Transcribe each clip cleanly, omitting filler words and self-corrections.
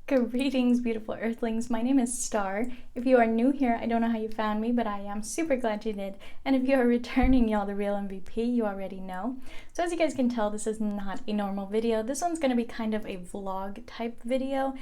Greetings, beautiful earthlings. My name is Star. If you are new here, I don't know how you found me, but I am super glad you did. And if you are returning, y'all the real MVP, you already know. So as you guys can tell, this is not a normal video. This one's going to be kind of a vlog type video.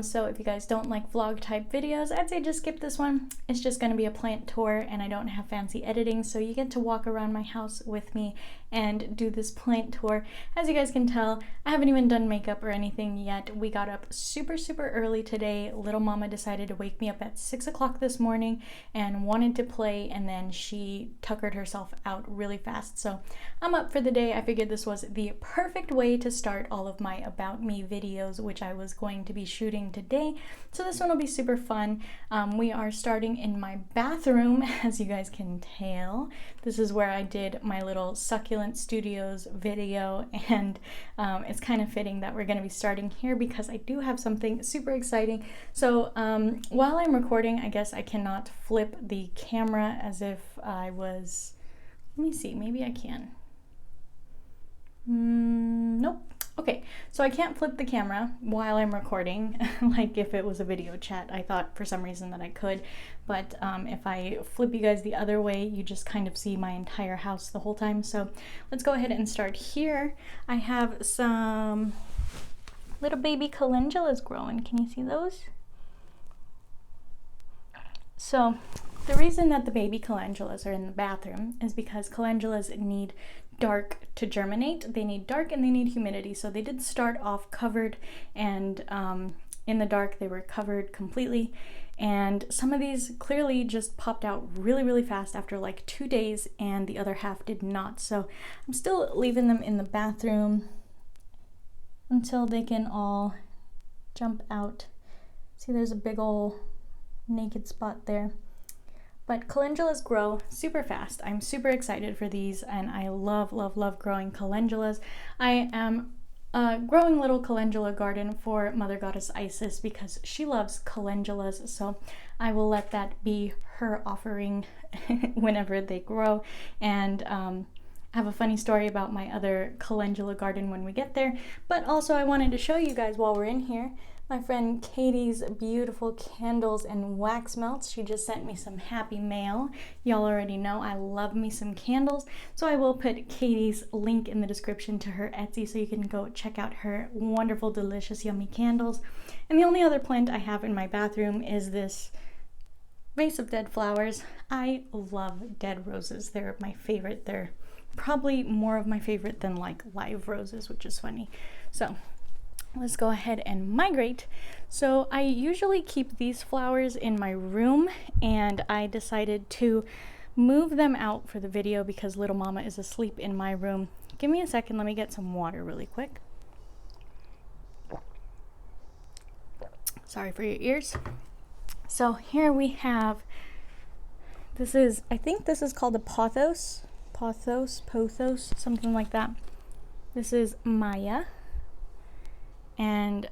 So if you guys don't like vlog type videos, I'd say just skip this one. It's just going to be a plant tour and I don't have fancy editing, so you get to walk around my house with me and do this plant tour. As you guys can tell, I haven't even done makeup or anything yet. We got up super early today. Little mama decided to wake me up at 6 o'clock this morning and wanted to play, and then she tuckered herself out really fast. So I'm up for the day. I figured this was the perfect way to start all of my about me videos, which I was going to be shooting today. So this one will be super fun. We are starting in my bathroom, as you guys can tell. This is where I did my little Succulent Studios video, and it's kind of fitting that we're going to be starting here because I do have something super exciting. So while I'm recording, I guess I cannot flip the camera as if I was, let me see, maybe I can. Nope. Okay, so I can't flip the camera while I'm recording, like if it was a video chat. I thought for some reason that I could, but if I flip you guys the other way, you just kind of see my entire house the whole time. So let's go ahead and start here. I have some little baby calendulas growing. Can you see those? So the reason that the baby calendulas are in the bathroom is because calendulas need dark to germinate. They need dark and they need humidity. So they did start off covered, and in the dark they were covered completely. And some of these clearly just popped out really fast after like 2 days, and the other half did not. So I'm still leaving them in the bathroom until they can all jump out. See, there's a big old naked spot there. But calendulas grow super fast. I'm super excited for these, and I love growing calendulas. I am growing a little calendula garden for Mother Goddess Isis because she loves calendulas, so I will let that be her offering whenever they grow. And I have a funny story about my other calendula garden when we get there, but also I wanted to show you guys while we're in here my friend Katie's beautiful candles and wax melts. She just sent me some happy mail. Y'all already know I love me some candles, so I will put Katie's link in the description to her Etsy so you can go check out her wonderful, delicious, yummy candles. And the only other plant I have in my bathroom is this vase of dead flowers. I love dead roses. They're my favorite. They're probably more of my favorite than like live roses, which is funny. So let's go ahead and migrate. So I usually keep these flowers in my room, and I decided to move them out for the video because little mama is asleep in my room. Give me a second, let me get some water really quick. Sorry for your ears. So here we have, this is, I think this is called a pothos, something like that. This is Maya. And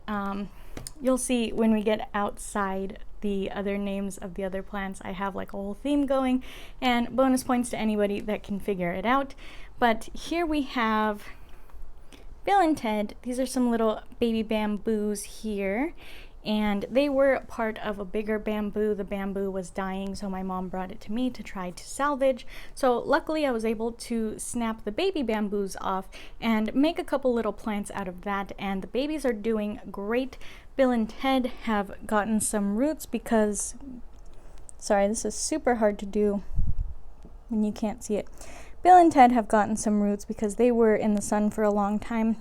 you'll see when we get outside the other names of the other plants, I have like a whole theme going, and bonus points to anybody that can figure it out. But here we have Bill and Ted. These are some little baby bamboos here, and they were part of a bigger bamboo. The bamboo was dying, so my mom brought it to me to try to salvage. So luckily I was able to snap the baby bamboos off and make a couple little plants out of that, and the babies are doing great. Bill and Ted have gotten some roots because, sorry, this is super hard to do when you can't see it. Bill and Ted have gotten some roots because they were in the sun for a long time.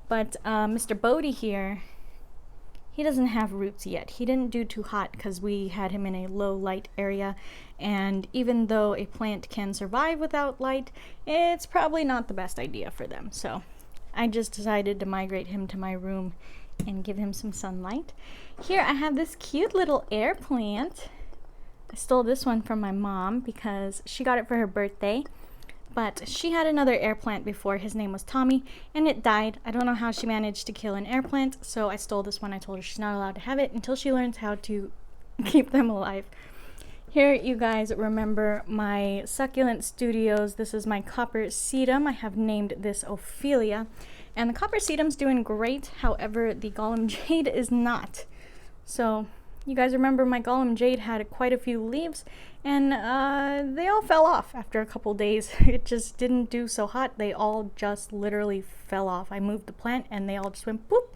But Mr. Bodie here, he doesn't have roots yet. He didn't do too hot because we had him in a low light area, and even though a plant can survive without light, it's probably not the best idea for them. So I just decided to migrate him to my room and give him some sunlight. Here I have this cute little air plant. I stole this one from my mom because she got it for her birthday. But she had another air plant before. His name was Tommy, and it died. I don't know how she managed to kill an air plant, so I stole this one. I told her she's not allowed to have it until she learns how to keep them alive. Here, you guys remember my Succulent Studios. This is my copper sedum. I have named this Ophelia. And the copper sedum's doing great, however, the Golem Jade is not. So, you guys remember my Golem Jade had quite a few leaves, and they all fell off after a couple days. It just didn't do so hot. They all just literally fell off. I moved the plant, and they all just went boop.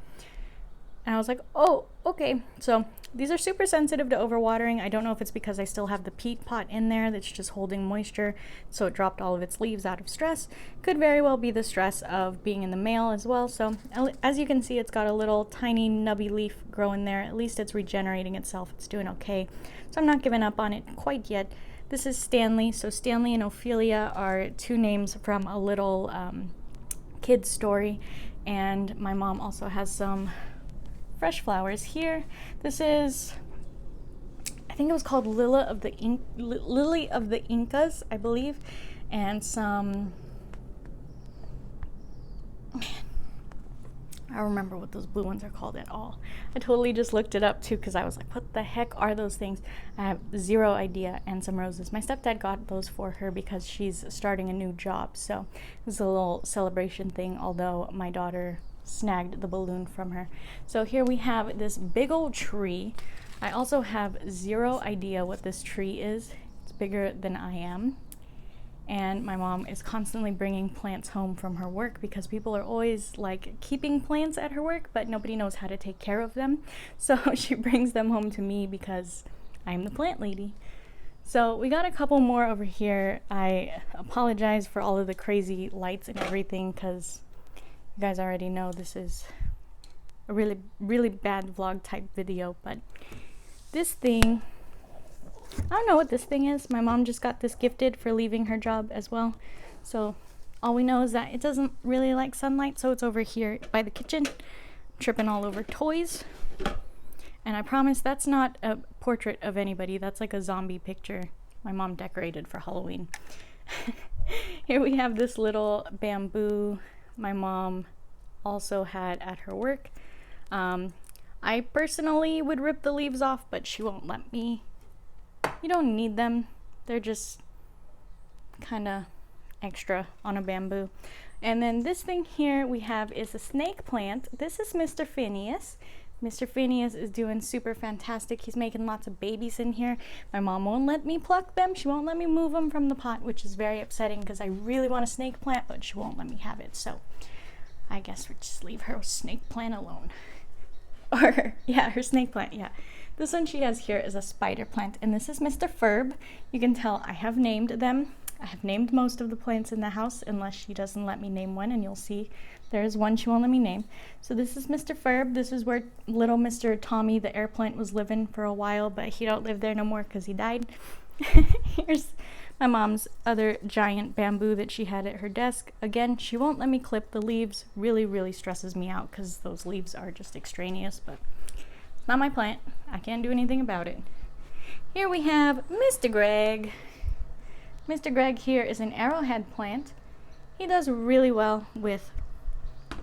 And I was like, oh, okay. So these are super sensitive to overwatering. I don't know if it's because I still have the peat pot in there that's just holding moisture, so it dropped all of its leaves out of stress. Could very well be the stress of being in the male as well. So as you can see, it's got a little tiny nubby leaf growing there. At least it's regenerating itself. It's doing okay. So I'm not giving up on it quite yet. This is Stanley. So Stanley and Ophelia are two names from a little kid's story. And my mom also has some fresh flowers here. This is, I think it was called Lily of the Incas, I believe, and some, man, I don't remember what those blue ones are called at all. I totally just looked it up too because I was like, what the heck are those things? I have zero idea. And some roses. My stepdad got those for her because she's starting a new job, so it was a little celebration thing, although my daughter snagged the balloon from her. So here we have this big old tree. I also have zero idea what this tree is. It's bigger than I am. And my mom is constantly bringing plants home from her work because people are always like keeping plants at her work, but nobody knows how to take care of them. So she brings them home to me because I'm the plant lady. So we got a couple more over here. I apologize for all of the crazy lights and everything because you guys already know this is a really, really bad vlog type video, but this thing, I don't know what this thing is. My mom just got this gifted for leaving her job as well. So all we know is that it doesn't really like sunlight, so it's over here by the kitchen, tripping all over toys. And I promise that's not a portrait of anybody. That's like a zombie picture my mom decorated for Halloween. Here we have this little bamboo my mom also had at her work. I personally would rip the leaves off, but she won't let me. You don't need them. They're just kind of extra on a bamboo. And then this thing here we have is a snake plant. This is Mr. Phineas. Mr. Phineas is doing super fantastic. He's making lots of babies in here. My mom won't let me pluck them. She won't let me move them from the pot, which is very upsetting because I really want a snake plant, but she won't let me have it. So I guess we'll just leave her snake plant alone. Or, yeah, her snake plant, yeah. This one she has here is a spider plant, and this is Mr. Ferb. You can tell I have named them. I have named most of the plants in the house, unless she doesn't let me name one, and you'll see there is one she won't let me name. So this is Mr. Ferb. This is where little Mr. Tommy, the air plant, was living for a while, but he don't live there no more because he died. Here's my mom's other giant bamboo that she had at her desk. Again, she won't let me clip the leaves. Really, really stresses me out because those leaves are just extraneous, but it's not my plant. I can't do anything about it. Here we have Mr. Greg. Mr. Greg here is an arrowhead plant. He does really well with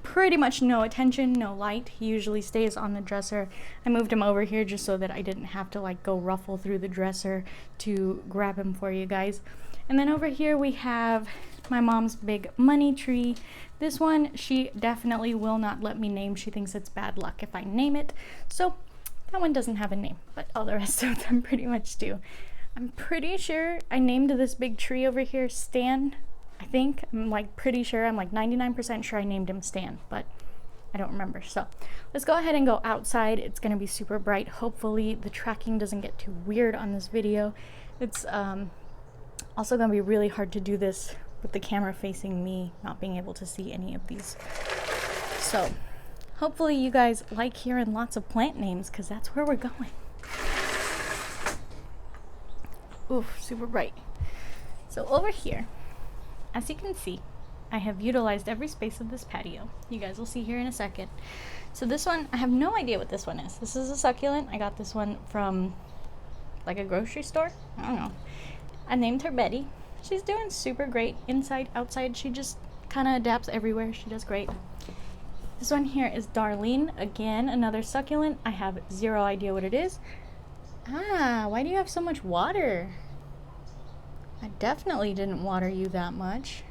pretty much no attention, no light. He usually stays on the dresser. I moved him over here just so that I didn't have to like go ruffle through the dresser to grab him for you guys. And then over here we have my mom's big money tree. This one she definitely will not let me name. She thinks it's bad luck if I name it. So that one doesn't have a name, but all the rest of them pretty much do. I'm pretty sure I named this big tree over here Stan. I think. I'm like pretty sure. I'm like 99% sure I named him Stan, but I don't remember. So let's go ahead and go outside. It's going to be super bright. Hopefully the tracking doesn't get too weird on this video. It's also going to be really hard to do this with the camera facing me, not being able to see any of these. So hopefully you guys like hearing lots of plant names because that's where we're going. Oof, super bright. So over here, as you can see, I have utilized every space of this patio. You guys will see here in a second. So this one, I have no idea what this one is. This is a succulent. I got this one from like a grocery store. I don't know. I named her Betty. She's doing super great. Inside, outside, she just kind of adapts everywhere. She does great. This one here is Darlene. Again, another succulent. I have zero idea what it is. Ah, why do you have so much water? I definitely didn't water you that much.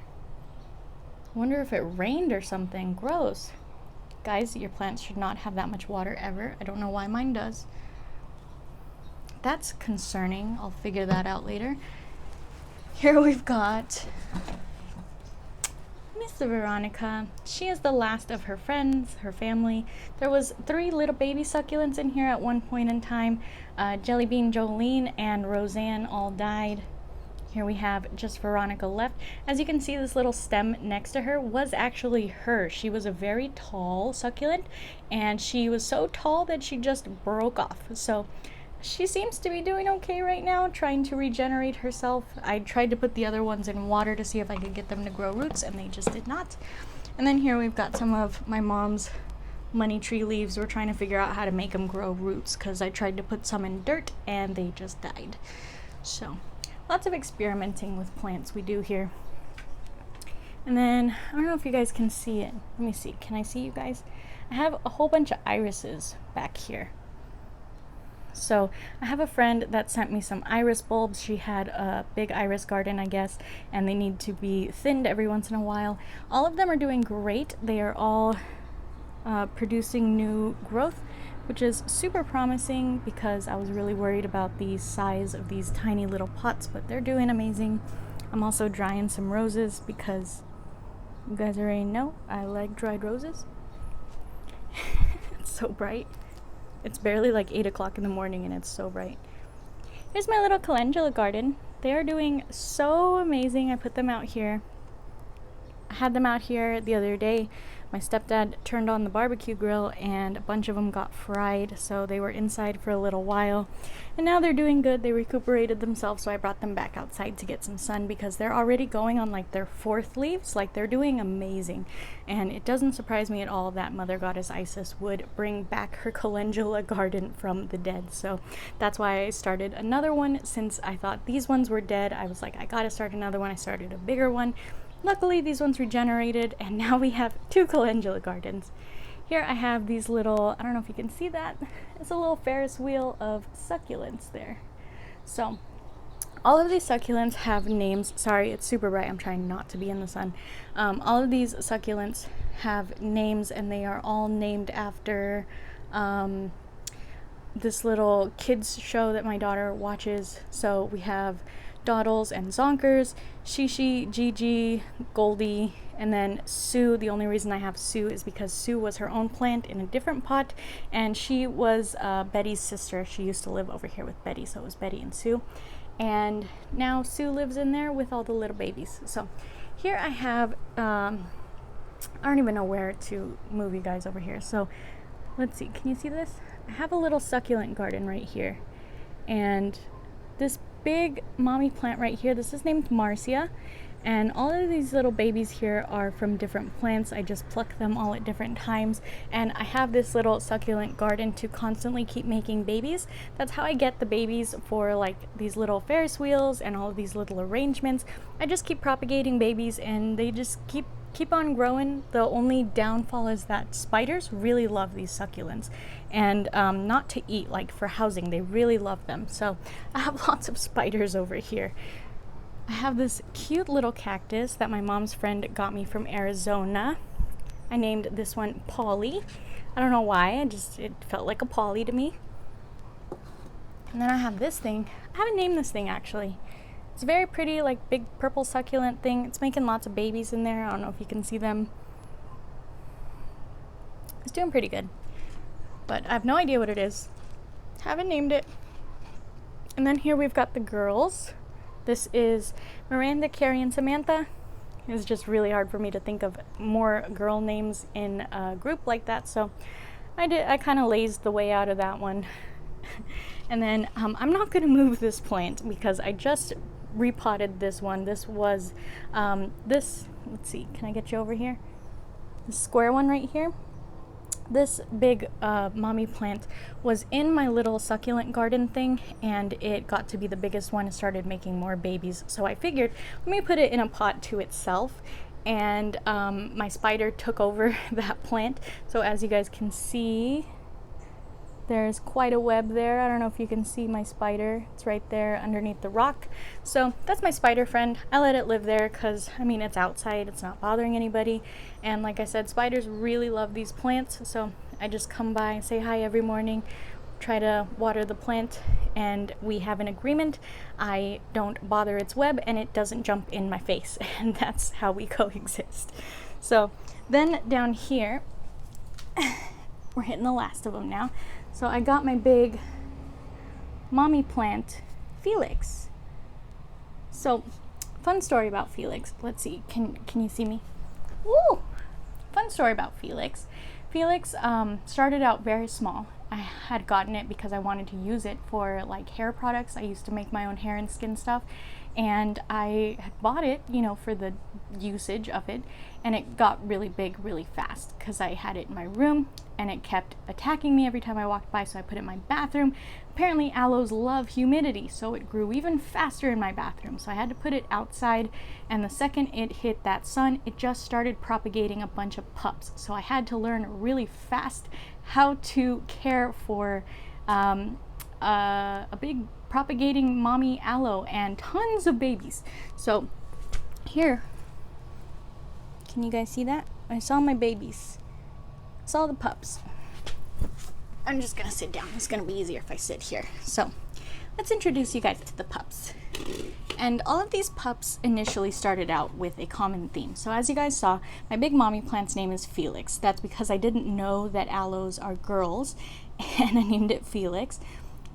I wonder if it rained or something. Gross. Guys, your plants should not have that much water ever. I don't know why mine does. That's concerning. I'll figure that out later. Here we've got Miss Veronica. She is the last of her friends, her family. There was 3 little baby succulents in here at one point in time. Jellybean Jolene and Roseanne all died. Here we have just Veronica left. As you can see, this little stem next to her was actually her. She was a very tall succulent, and she was so tall that she just broke off. So she seems to be doing okay right now, trying to regenerate herself. I tried to put the other ones in water to see if I could get them to grow roots, and they just did not. And then here we've got some of my mom's money tree leaves. We're trying to figure out how to make them grow roots because I tried to put some in dirt and they just died. So lots of experimenting with plants we do here. And then, I don't know if you guys can see it. Let me see. Can I see you guys? I have a whole bunch of irises back here. So I have a friend that sent me some iris bulbs. She had a big iris garden, I guess, and they need to be thinned every once in a while. All of them are doing great. They are all producing new growth, which is super promising because I was really worried about the size of these tiny little pots, but they're doing amazing. I'm also drying some roses because you guys already know I like dried roses. It's so bright. It's barely like 8 o'clock in the morning and it's so bright. Here's my little calendula garden. They are doing so amazing. I put them out here. I had them out here the other day. My stepdad turned on the barbecue grill and a bunch of them got fried, so they were inside for a little while. And now they're doing good. They recuperated themselves, so I brought them back outside to get some sun because they're already going on like their 4th leaves. Like, they're doing amazing. And it doesn't surprise me at all that Mother Goddess Isis would bring back her calendula garden from the dead. So that's why I started another one. Since I thought these ones were dead, I was like, I gotta start another one. I started a bigger one. Luckily, these ones regenerated, and now we have 2 calendula gardens. Here I have these little, I don't know if you can see that, it's a little Ferris wheel of succulents there. So, all of these succulents have names. Sorry, it's super bright. I'm trying not to be in the sun. All of these succulents have names, and they are all named after this little kids show that my daughter watches. So we have Dawdles and Zonkers, Shishi, Gigi, Goldie, and then Sue. The only reason I have Sue is because Sue was her own plant in a different pot, and she was Betty's sister. She used to live over here with Betty, so it was Betty and Sue. And now Sue lives in there with all the little babies. So here I have, I don't even know where to move you guys over here. So let's see, can you see this? I have a little succulent garden right here. And this big mommy plant right here, this is named Marcia, and all of these little babies here are from different plants. I just pluck them all at different times, and I have this little succulent garden to constantly keep making babies. That's how I get the babies for like these little Ferris wheels and all of these little arrangements. I just keep propagating babies and they just keep on growing. The only downfall is that spiders really love these succulents, and not to eat, like for housing, they really love them. So I have lots of spiders over here. I have this cute little cactus that my mom's friend got me from Arizona. I named this one Polly. I don't know why, it felt like a Polly to me. And then I have this thing. I haven't named this thing actually. It's a very pretty, like, big purple succulent thing. It's making lots of babies in there. I don't know if you can see them. It's doing pretty good. But I have no idea what it is. Haven't named it. And then here we've got the girls. This is Miranda, Carrie, and Samantha. It's just really hard for me to think of more girl names in a group like that. So I kind of lazed the way out of that one. And then I'm not going to move this plant because I just repotted this one. This was let's see, can I get you over here? The square one right here. This big mommy plant was in my little succulent garden thing, and it got to be the biggest one and started making more babies. So I figured, let me put it in a pot to itself. And my spider took over that plant. So as you guys can see, There's quite a web there. I don't know if you can see my spider. It's right there underneath the rock. So that's my spider friend. I let it live there because, I mean, it's outside. It's not bothering anybody. And like I said, spiders really love these plants. So I just come by and say hi every morning, try to water the plant, and we have an agreement. I don't bother its web and it doesn't jump in my face. And that's how we coexist. So then down here, we're hitting the last of them now. So I got my big mommy plant, Felix. So, fun story about Felix. Let's see, can you see me? Woo! Fun story about Felix. Felix started out very small. I had gotten it because I wanted to use it for like hair products. I used to make my own hair and skin stuff, and I had bought it, you know, for the usage of it, and it got really big really fast because I had it in my room and it kept attacking me every time I walked by, so I put it in my bathroom. Apparently aloes love humidity, so it grew even faster in my bathroom, so I had to put it outside, and the second it hit that sun, it just started propagating a bunch of pups. So I had to learn really fast how to care for a big propagating mommy aloe and tons of babies. So here, can you guys see that? I saw my babies. I saw the pups. I'm just gonna sit down. It's gonna be easier if I sit here. So let's introduce you guys to the pups. And all of these pups initially started out with a common theme. So as you guys saw, my big mommy plant's name is Felix. That's because I didn't know that aloes are girls, and I named it Felix.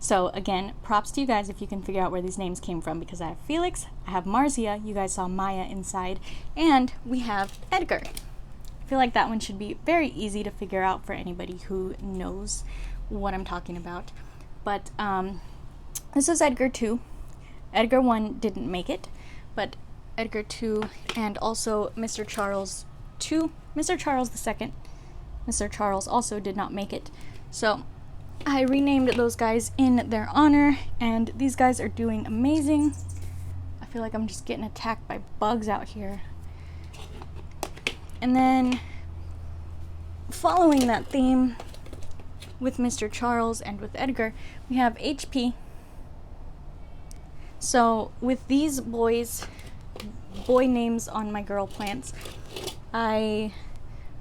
So again, props to you guys if you can figure out where these names came from, because I have Felix, I have Marzia, you guys saw Maya inside, and we have Edgar. I feel like that one should be very easy to figure out for anybody who knows what I'm talking about. But this is Edgar 2. Edgar 1 didn't make it, but Edgar 2 and also Mr. Charles 2, Mr. Charles II, Mr. Charles also did not make it. So I renamed those guys in their honor, and these guys are doing amazing. I feel like I'm just getting attacked by bugs out here. And then, following that theme with Mr. Charles and with Edgar, we have HP. So, with these boy names on my girl plants, I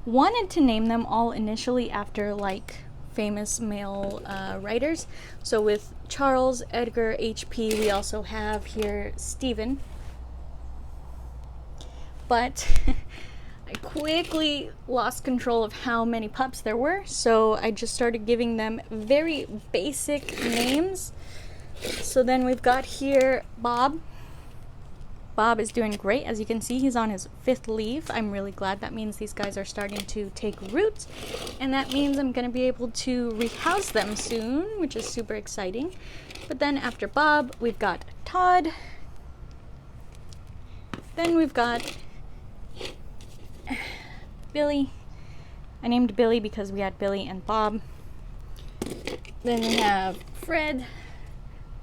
wanted to name them all initially after, like, famous male writers. So with Charles, Edgar, HP, we also have here Stephen. But I quickly lost control of how many pups there were, so I just started giving them very basic names. So then we've got here Bob. Bob is doing great. As you can see, he's on his 5th leaf. I'm really glad. That means these guys are starting to take root, and that means I'm going to be able to rehouse them soon, which is super exciting. But then after Bob, we've got Todd. Then we've got Billy. I named Billy because we had Billy and Bob. Then we have Fred,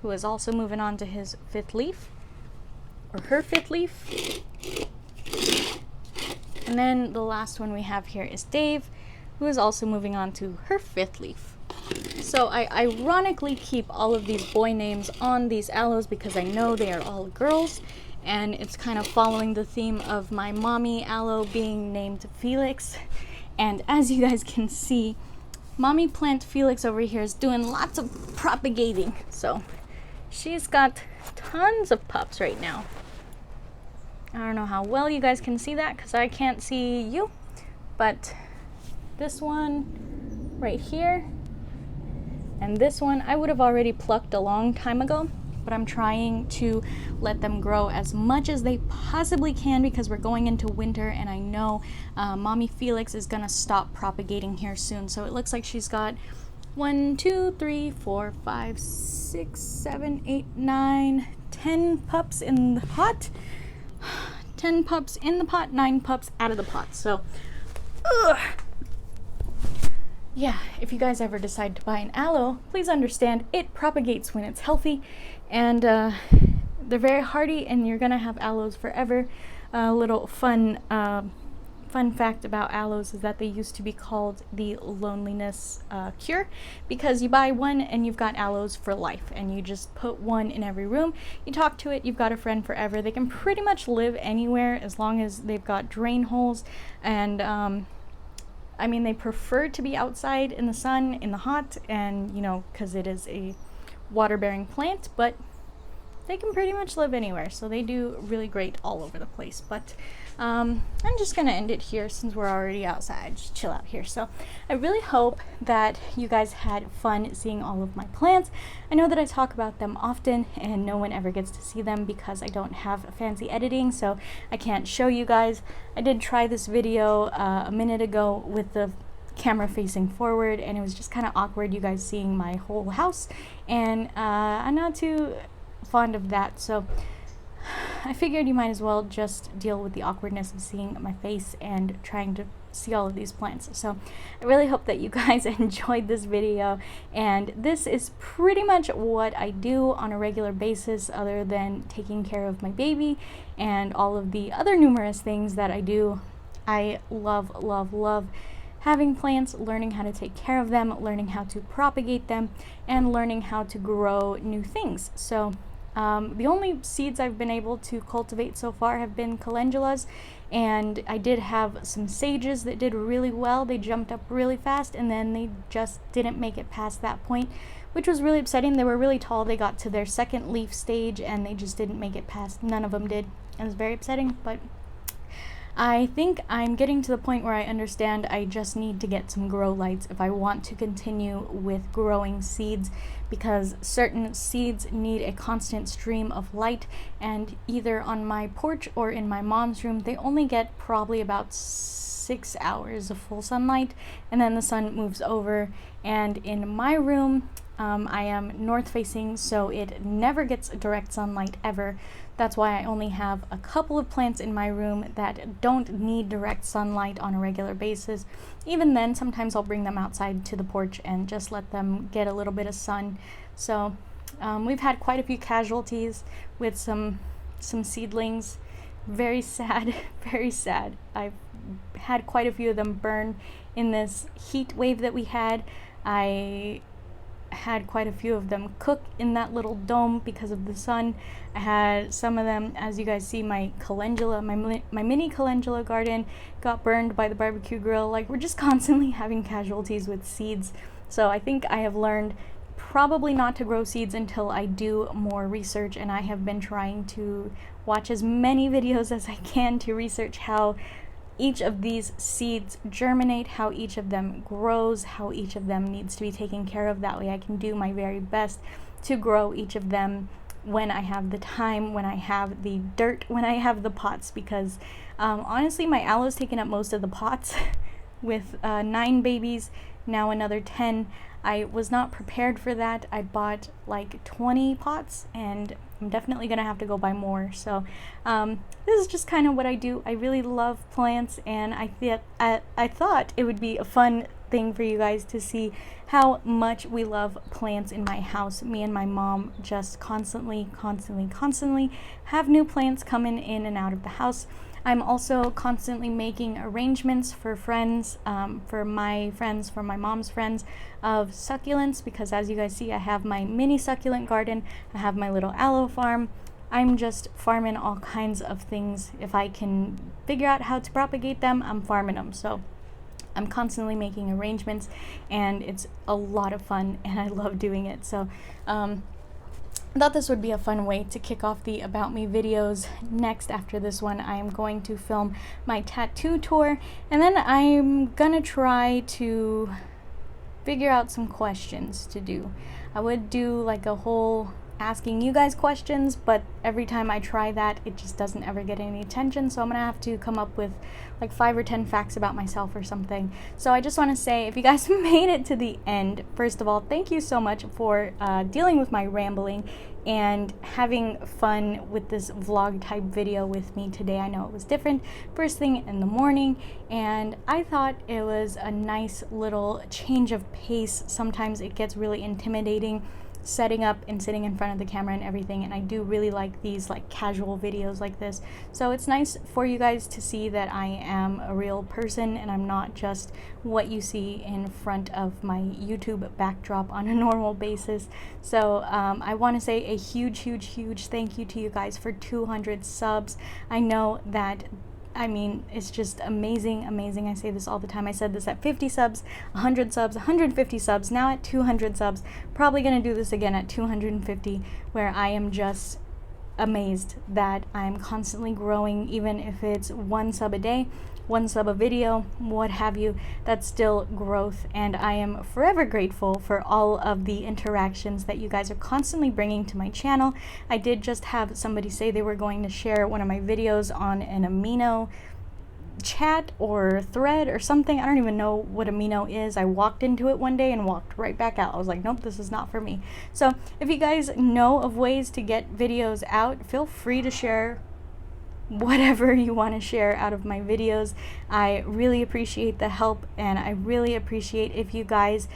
who is also moving on to his 5th leaf. Or her 5th leaf. And then the last one we have here is Dave, who is also moving on to her 5th leaf. So I ironically keep all of these boy names on these aloes because I know they are all girls, and it's kind of following the theme of my mommy aloe being named Felix. And as you guys can see, mommy plant Felix over here is doing lots of propagating. So she's got tons of pups right now. I don't know how well you guys can see that because I can't see you, but this one right here and this one I would have already plucked a long time ago, but I'm trying to let them grow as much as they possibly can because we're going into winter, and I know mommy Felix is gonna stop propagating here soon. So it looks like she's got 1, 2, 3, 4, 5, 6, 7, 8, 9, 10 pups in the pot. 10 pups in the pot, 9 pups out of the pot. So, yeah, if you guys ever decide to buy an aloe, please understand it propagates when it's healthy, and they're very hardy, and you're gonna have aloes forever. Little fun fun fact about aloes is that they used to be called the loneliness cure, because you buy one and you've got aloes for life, and you just put one in every room. You talk to it, you've got a friend forever. They can pretty much live anywhere as long as they've got drain holes, and I mean, they prefer to be outside in the sun, in the hot, and, you know, because it is a water-bearing plant, but they can pretty much live anywhere, so they do really great all over the place. But I'm just gonna end it here since we're already outside. Just chill out here. So I really hope that you guys had fun seeing all of my plants. I know that I talk about them often and no one ever gets to see them because I don't have fancy editing, so I can't show you guys. I did try this video a minute ago with the camera facing forward, and it was just kind of awkward, you guys seeing my whole house, and I'm not too fond of that, so I figured you might as well just deal with the awkwardness of seeing my face and trying to see all of these plants. So I really hope that you guys enjoyed this video, and this is pretty much what I do on a regular basis, other than taking care of my baby and all of the other numerous things that I do. I love having plants, learning how to take care of them, learning how to propagate them, and learning how to grow new things. So the only seeds I've been able to cultivate so far have been calendulas, and I did have some sages that did really well. They jumped up really fast, and then they just didn't make it past that point, which was really upsetting. They were really tall. They got to their second leaf stage, and they just didn't make it past. None of them did. It was very upsetting, but I think I'm getting to the point where I understand I just need to get some grow lights if I want to continue with growing seeds, because certain seeds need a constant stream of light, and either on my porch or in my mom's room, they only get probably about 6 hours of full sunlight, and then the sun moves over. And in my room, I am north facing, so it never gets direct sunlight ever. That's why I only have a couple of plants in my room that don't need direct sunlight on a regular basis. Even then, sometimes I'll bring them outside to the porch and just let them get a little bit of sun. So we've had quite a few casualties with some seedlings. Very sad, very sad. I've had quite a few of them burn in this heat wave that we had. I had quite a few of them cook in that little dome because of the sun. I had some of them, as you guys see, my calendula, my mini calendula garden got burned by the barbecue grill. Like, we're just constantly having casualties with seeds. So I think I have learned probably not to grow seeds until I do more research, and I have been trying to watch as many videos as I can to research how each of these seeds germinate, how each of them grows, how each of them needs to be taken care of. That way I can do my very best to grow each of them when I have the time, when I have the dirt, when I have the pots, because honestly my aloe's taken up most of the pots with 9 babies, now another 10. I was not prepared for that. I bought like 20 pots, and I'm definitely gonna have to go buy more. So this is just kind of what I do. I really love plants, and I thought it would be a fun thing for you guys to see how much we love plants in my house. Me and my mom just constantly have new plants coming in and out of the house. I'm also constantly making arrangements for friends, for my mom's friends, of succulents, because as you guys see, I have my mini succulent garden, I have my little aloe farm. I'm just farming all kinds of things. If I can figure out how to propagate them, I'm farming them. So I'm constantly making arrangements, and it's a lot of fun, and I love doing it. So I thought this would be a fun way to kick off the About Me videos. Next, after this one, I am going to film my tattoo tour, and then I'm gonna try to figure out some questions to do. I would do like a whole asking you guys questions, but every time I try that, it just doesn't ever get any attention, so I'm gonna have to come up with like 5 or 10 facts about myself or something. So I just want to say, if you guys made it to the end, first of all, thank you so much for dealing with my rambling and having fun with this vlog type video with me today. I know it was different, first thing in the morning, and I thought it was a nice little change of pace. Sometimes it gets really intimidating setting up and sitting in front of the camera and everything, and I do really like these like casual videos like this. So it's nice for you guys to see that I am a real person and I'm not just what you see in front of my YouTube backdrop on a normal basis. So I want to say a huge thank you to you guys for 200 subs. I know that, I mean, it's just amazing. I say this all the time. I said this at 50 subs, 100 subs, 150 subs, now at 200 subs. Probably going to do this again at 250, where I am just amazed that I'm constantly growing, even if it's 1 sub a day, 1 sub a video, what have you. That's still growth, and I am forever grateful for all of the interactions that you guys are constantly bringing to my channel. I did just have somebody say they were going to share one of my videos on an amino chat or thread or something. I don't even know what amino is. I walked into it one day and walked right back out. I was like, nope, this is not for me. So if you guys know of ways to get videos out, feel free to share whatever you want to share out of my videos. I really appreciate the help, and I really appreciate if you guys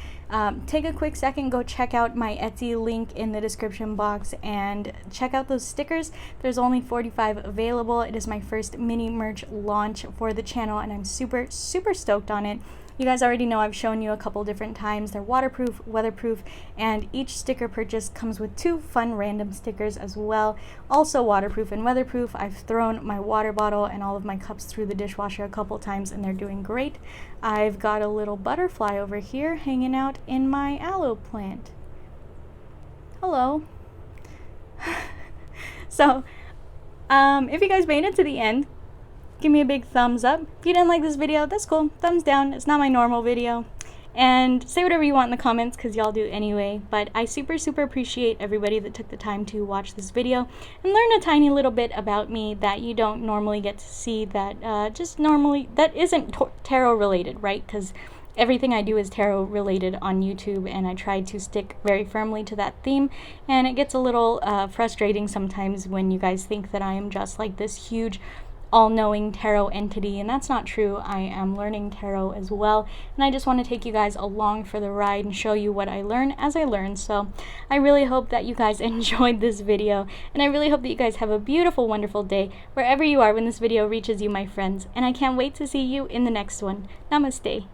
take a quick second, go check out my Etsy link in the description box and check out those stickers. There's only 45 available. It is my first mini merch launch for the channel, and I'm super stoked on it. You guys already know I've shown you a couple different times. They're waterproof, weatherproof, and each sticker purchase comes with 2 fun random stickers as well. Also waterproof and weatherproof. I've thrown my water bottle and all of my cups through the dishwasher a couple times and they're doing great. I've got a little butterfly over here hanging out in my aloe plant. Hello. So, if you guys made it to the end, give me a big thumbs up. If you didn't like this video, that's cool. Thumbs down. It's not my normal video. And say whatever you want in the comments, because y'all do anyway. But I super appreciate everybody that took the time to watch this video and learn a tiny little bit about me that you don't normally get to see, that that isn't tarot related, right? Because everything I do is tarot related on YouTube, and I try to stick very firmly to that theme. And it gets a little frustrating sometimes when you guys think that I am just like this huge all-knowing tarot entity, and that's not true. I am learning tarot as well, and I just want to take you guys along for the ride and show you what I learn as I learn. So I really hope that you guys enjoyed this video, and I really hope that you guys have a beautiful, wonderful day wherever you are when this video reaches you, my friends, and I can't wait to see you in the next one. Namaste.